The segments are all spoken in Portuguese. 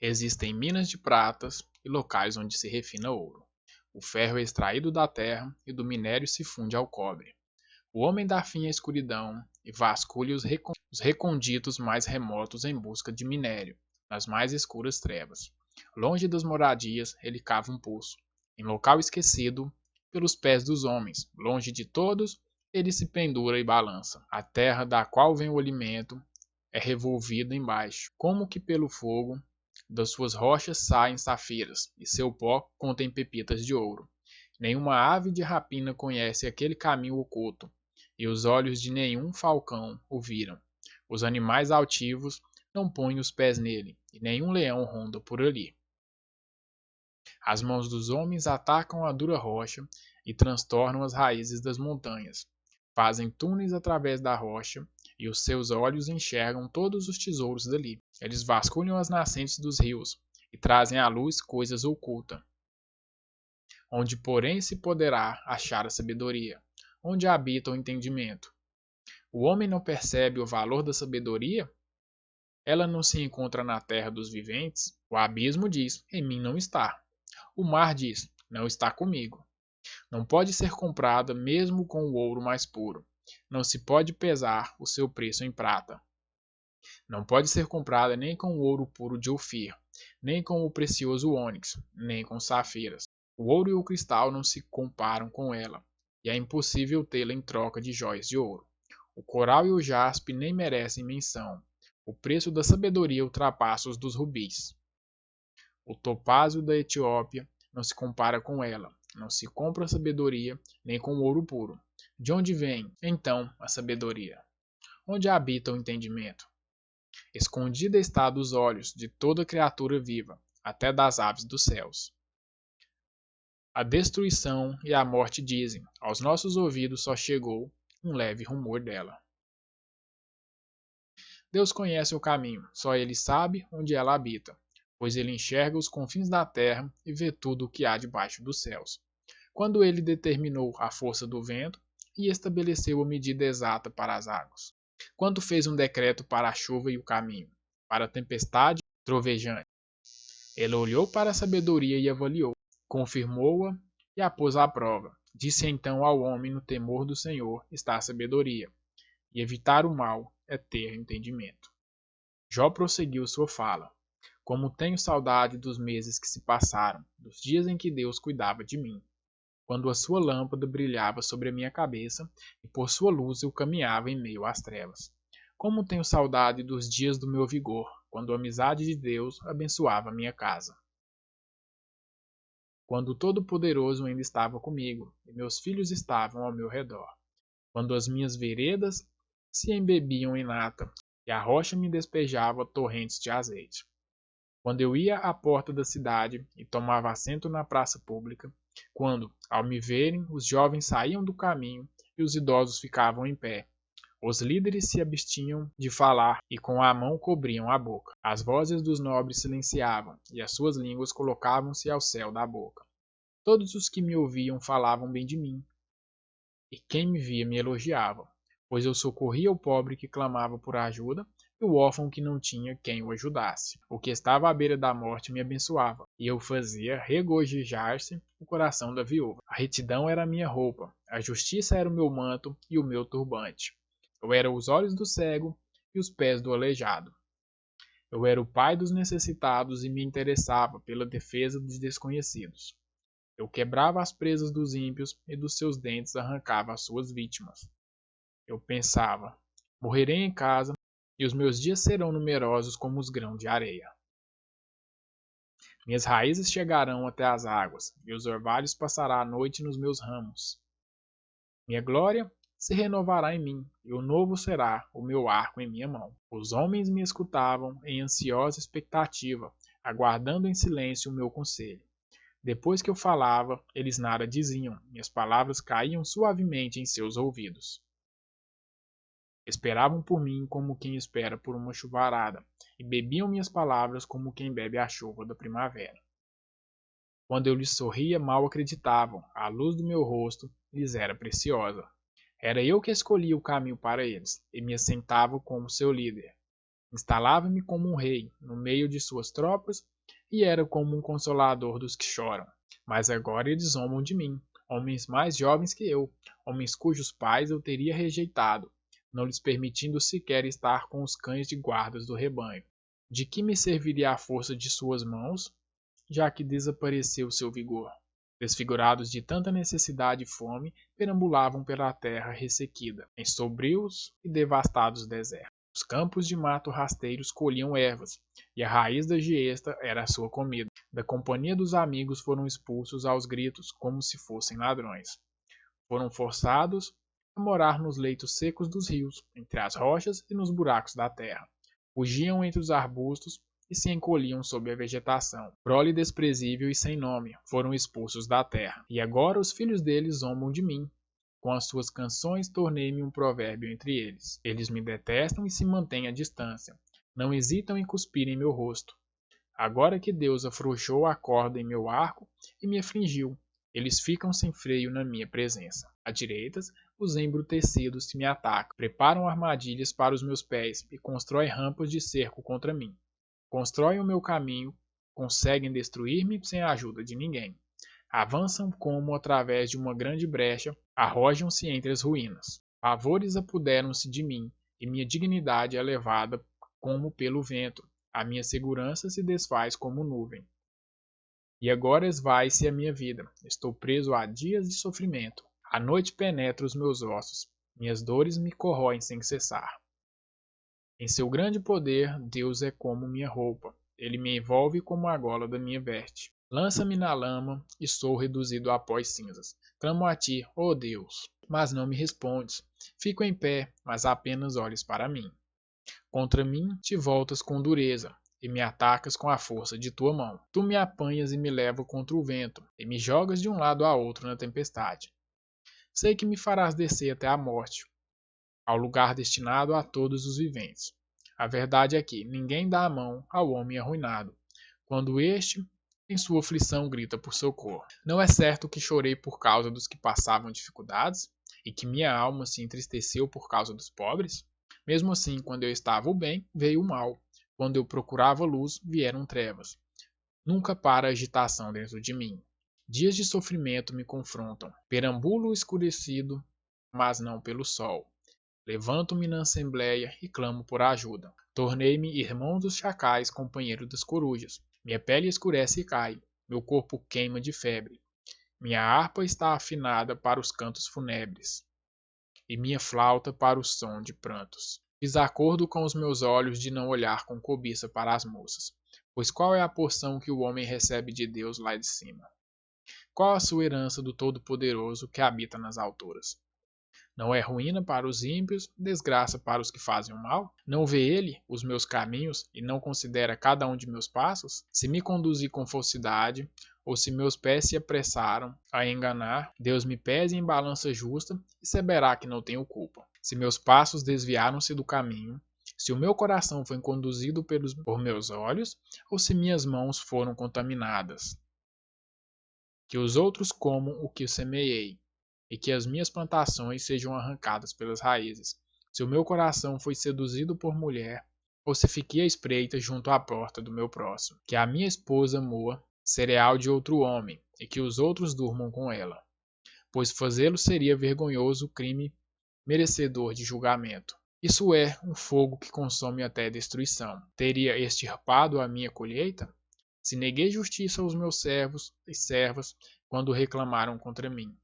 Existem minas de pratas e locais onde se refina ouro. O ferro é extraído da terra e do minério se funde ao cobre. O homem dá fim à escuridão e vasculha os recônditos mais remotos em busca de minério, nas mais escuras trevas. Longe das moradias, ele cava um poço, em local esquecido pelos pés dos homens. Longe de todos, ele se pendura e balança. A terra da qual vem o alimento é revolvida embaixo, como que pelo fogo. Das suas rochas saem safiras, e seu pó contém pepitas de ouro. Nenhuma ave de rapina conhece aquele caminho oculto, e os olhos de nenhum falcão o viram. Os animais altivos não põem os pés nele, e nenhum leão ronda por ali. As mãos dos homens atacam a dura rocha e transtornam as raízes das montanhas. Fazem túneis através da rocha, e os seus olhos enxergam todos os tesouros dali. Eles vasculham as nascentes dos rios e trazem à luz coisas ocultas. Onde, porém, se poderá achar a sabedoria? Onde habita o entendimento? O homem não percebe o valor da sabedoria? Ela não se encontra na terra dos viventes? O abismo diz: em mim não está. O mar diz: não está comigo. Não pode ser comprada mesmo com o ouro mais puro. Não se pode pesar o seu preço em prata. Não pode ser comprada nem com o ouro puro de Ofir, nem com o precioso ônix, nem com safiras. O ouro e o cristal não se comparam com ela, e é impossível tê-la em troca de jóias de ouro. O coral e o jaspe nem merecem menção. O preço da sabedoria ultrapassa os dos rubis. O topázio da Etiópia não se compara com ela. Não se compra a sabedoria, nem com o ouro puro. De onde vem, então, a sabedoria? Onde habita o entendimento? Escondida está dos olhos de toda criatura viva, até das aves dos céus. A destruição e a morte dizem, aos nossos ouvidos só chegou um leve rumor dela. Deus conhece o caminho, só Ele sabe onde ela habita, pois Ele enxerga os confins da terra e vê tudo o que há debaixo dos céus. Quando Ele determinou a força do vento e estabeleceu a medida exata para as águas. Quando fez um decreto para a chuva e o caminho, para a tempestade trovejante. Ele olhou para a sabedoria e avaliou, confirmou-a e a pôs à prova. Disse então ao homem: no temor do Senhor está a sabedoria, e evitar o mal é ter entendimento. Jó prosseguiu sua fala. Como tenho saudade dos meses que se passaram, dos dias em que Deus cuidava de mim, quando a sua lâmpada brilhava sobre a minha cabeça e por sua luz eu caminhava em meio às trevas. Como tenho saudade dos dias do meu vigor, quando a amizade de Deus abençoava a minha casa. Quando o Todo-Poderoso ainda estava comigo e meus filhos estavam ao meu redor. Quando as minhas veredas se embebiam em nata e a rocha me despejava torrentes de azeite. Quando eu ia à porta da cidade e tomava assento na praça pública, quando, ao me verem, os jovens saíam do caminho e os idosos ficavam em pé. Os líderes se abstinham de falar e com a mão cobriam a boca. As vozes dos nobres silenciavam e as suas línguas colocavam-se ao céu da boca. Todos os que me ouviam falavam bem de mim, e quem me via me elogiava, pois eu socorria o pobre que clamava por ajuda e o órfão que não tinha quem o ajudasse. O que estava à beira da morte me abençoava, e eu fazia regozijar-se o coração da viúva. A retidão era a minha roupa, a justiça era o meu manto e o meu turbante. Eu era os olhos do cego e os pés do aleijado. Eu era o pai dos necessitados e me interessava pela defesa dos desconhecidos. Eu quebrava as presas dos ímpios e dos seus dentes arrancava as suas vítimas. Eu pensava, morrerei em casa e os meus dias serão numerosos como os grãos de areia. Minhas raízes chegarão até as águas e os orvalhos passará a noite nos meus ramos. Minha glória se renovará em mim e o novo será o meu arco em minha mão. Os homens me escutavam em ansiosa expectativa, aguardando em silêncio o meu conselho. Depois que eu falava, eles nada diziam, minhas palavras caíam suavemente em seus ouvidos. Esperavam por mim como quem espera por uma chuvarada, e bebiam minhas palavras como quem bebe a chuva da primavera. Quando eu lhes sorria, mal acreditavam, a luz do meu rosto lhes era preciosa. Era eu que escolhia o caminho para eles, e me assentava como seu líder. Instalava-me como um rei no meio de suas tropas e era como um consolador dos que choram. Mas agora eles zombam de mim, homens mais jovens que eu, homens cujos pais eu teria rejeitado, não lhes permitindo sequer estar com os cães de guardas do rebanho. De que me serviria a força de suas mãos, já que desapareceu seu vigor? Desfigurados de tanta necessidade e fome, perambulavam pela terra ressequida, em sombrios e devastados desertos. Os campos de mato rasteiros colhiam ervas, e a raiz da giesta era a sua comida. Da companhia dos amigos foram expulsos aos gritos, como se fossem ladrões. Foram forçados a morar nos leitos secos dos rios, entre as rochas e nos buracos da terra. Fugiam entre os arbustos e se encolhiam sob a vegetação. Prole desprezível e sem nome, foram expulsos da terra. E agora os filhos deles zombam de mim. Com as suas canções tornei-me um provérbio entre eles. Eles me detestam e se mantêm à distância. Não hesitam em cuspir em meu rosto. Agora que Deus afrouxou a corda em meu arco e me afligiu, eles ficam sem freio na minha presença. À direita, os embrutecidos me atacam, preparam armadilhas para os meus pés e constroem rampas de cerco contra mim. Constroem o meu caminho, conseguem destruir-me sem a ajuda de ninguém. Avançam como através de uma grande brecha, arrojam-se entre as ruínas. Pavores apoderam-se de mim, e minha dignidade é levada como pelo vento. A minha segurança se desfaz como nuvem. E agora esvai-se a minha vida. Estou preso a dias de sofrimento. A noite penetra os meus ossos. Minhas dores me corroem sem cessar. Em seu grande poder, Deus é como minha roupa. Ele me envolve como a gola da minha veste. Lança-me na lama e sou reduzido a pó e cinzas. Clamo a ti, ó Deus, mas não me respondes. Fico em pé, mas apenas olhas para mim. Contra mim te voltas com dureza e me atacas com a força de tua mão. Tu me apanhas e me levas contra o vento e me jogas de um lado a outro na tempestade. Sei que me farás descer até a morte, ao lugar destinado a todos os viventes. A verdade é que ninguém dá a mão ao homem arruinado, quando este, em sua aflição, grita por socorro. Não é certo que chorei por causa dos que passavam dificuldades e que minha alma se entristeceu por causa dos pobres? Mesmo assim, quando eu estava bem, veio o mal. Quando eu procurava luz, vieram trevas. Nunca para a agitação dentro de mim. Dias de sofrimento me confrontam. Perambulo escurecido, mas não pelo sol. Levanto-me na assembleia e clamo por ajuda. Tornei-me irmão dos chacais, companheiro das corujas. Minha pele escurece e cai. Meu corpo queima de febre. Minha harpa está afinada para os cantos fúnebres e minha flauta para o som de prantos. Fiz acordo com os meus olhos de não olhar com cobiça para as moças, pois qual é a porção que o homem recebe de Deus lá de cima? Qual a sua herança do Todo-Poderoso que habita nas alturas? Não é ruína para os ímpios, desgraça para os que fazem o mal? Não vê ele os meus caminhos e não considera cada um de meus passos? Se me conduzi com falsidade, ou se meus pés se apressaram a enganar, Deus me pese em balança justa e saberá que não tenho culpa. Se meus passos desviaram-se do caminho, se o meu coração foi conduzido por meus olhos, ou se minhas mãos foram contaminadas. Que os outros comam o que semeei, e que as minhas plantações sejam arrancadas pelas raízes. Se o meu coração foi seduzido por mulher, ou se fiquei à espreita junto à porta do meu próximo, que a minha esposa moa cereal de outro homem, e que os outros durmam com ela, pois fazê-lo seria vergonhoso crime merecedor de julgamento. Isso é um fogo que consome até destruição. Teria extirpado a minha colheita? Se neguei justiça aos meus servos e servas quando reclamaram contra mim,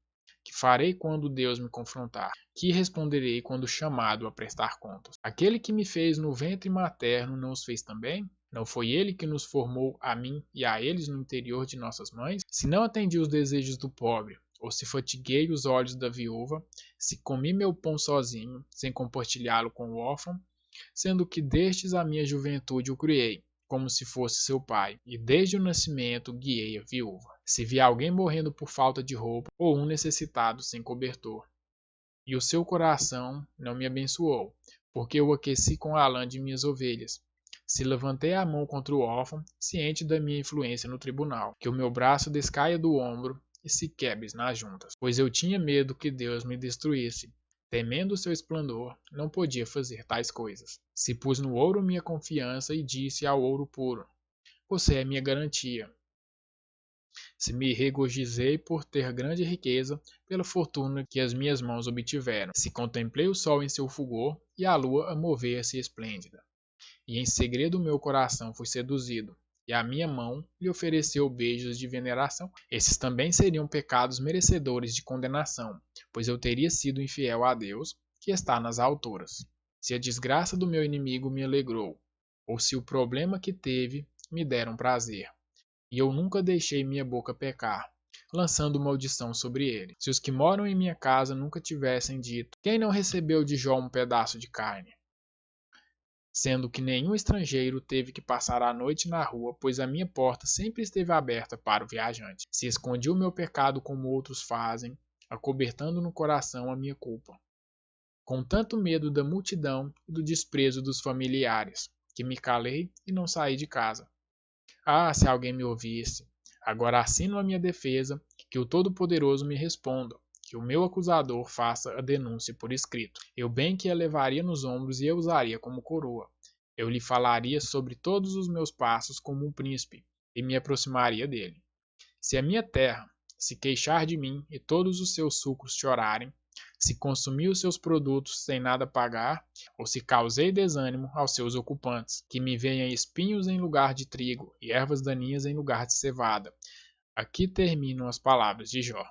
que farei quando Deus me confrontar? Que responderei quando chamado a prestar contas? Aquele que me fez no ventre materno não os fez também? Não foi ele que nos formou a mim e a eles no interior de nossas mães? Se não atendi os desejos do pobre, ou se fatiguei os olhos da viúva, se comi meu pão sozinho, sem compartilhá-lo com o órfão, sendo que destes a minha juventude o criei, como se fosse seu pai, e desde o nascimento guiei a viúva. Se vi alguém morrendo por falta de roupa, ou um necessitado sem cobertor, e o seu coração não me abençoou, porque eu aqueci com a lã de minhas ovelhas. Se levantei a mão contra o órfão, ciente da minha influência no tribunal, que o meu braço descaia do ombro e se quebre nas juntas, pois eu tinha medo que Deus me destruísse, Temendo o seu esplendor, não podia fazer tais coisas. Se pus no ouro minha confiança e disse ao ouro puro: Você é minha garantia. Se me regozijei por ter grande riqueza, pela fortuna que as minhas mãos obtiveram. Se contemplei o sol em seu fulgor e a lua a mover-se esplêndida. E em segredo meu coração foi seduzido, e a minha mão lhe ofereceu beijos de veneração. Esses também seriam pecados merecedores de condenação, pois eu teria sido infiel a Deus, que está nas alturas. Se a desgraça do meu inimigo me alegrou, ou se o problema que teve me deram prazer, e eu nunca deixei minha boca pecar, lançando maldição sobre ele. Se os que moram em minha casa nunca tivessem dito: Quem não recebeu de Jó um pedaço de carne? Sendo que nenhum estrangeiro teve que passar a noite na rua, pois a minha porta sempre esteve aberta para o viajante. Se escondi o meu pecado como outros fazem, acobertando no coração a minha culpa, com tanto medo da multidão e do desprezo dos familiares, que me calei e não saí de casa. Ah, se alguém me ouvisse! Agora assino a minha defesa, que o Todo-Poderoso me responda, que o meu acusador faça a denúncia por escrito. Eu bem que a levaria nos ombros e a usaria como coroa. Eu lhe falaria sobre todos os meus passos como um príncipe, e me aproximaria dele. Se a minha terra se queixar de mim e todos os seus sucos chorarem, se consumir os seus produtos sem nada pagar, ou se causei desânimo aos seus ocupantes, que me venham espinhos em lugar de trigo e ervas daninhas em lugar de cevada. Aqui terminam as palavras de Jó.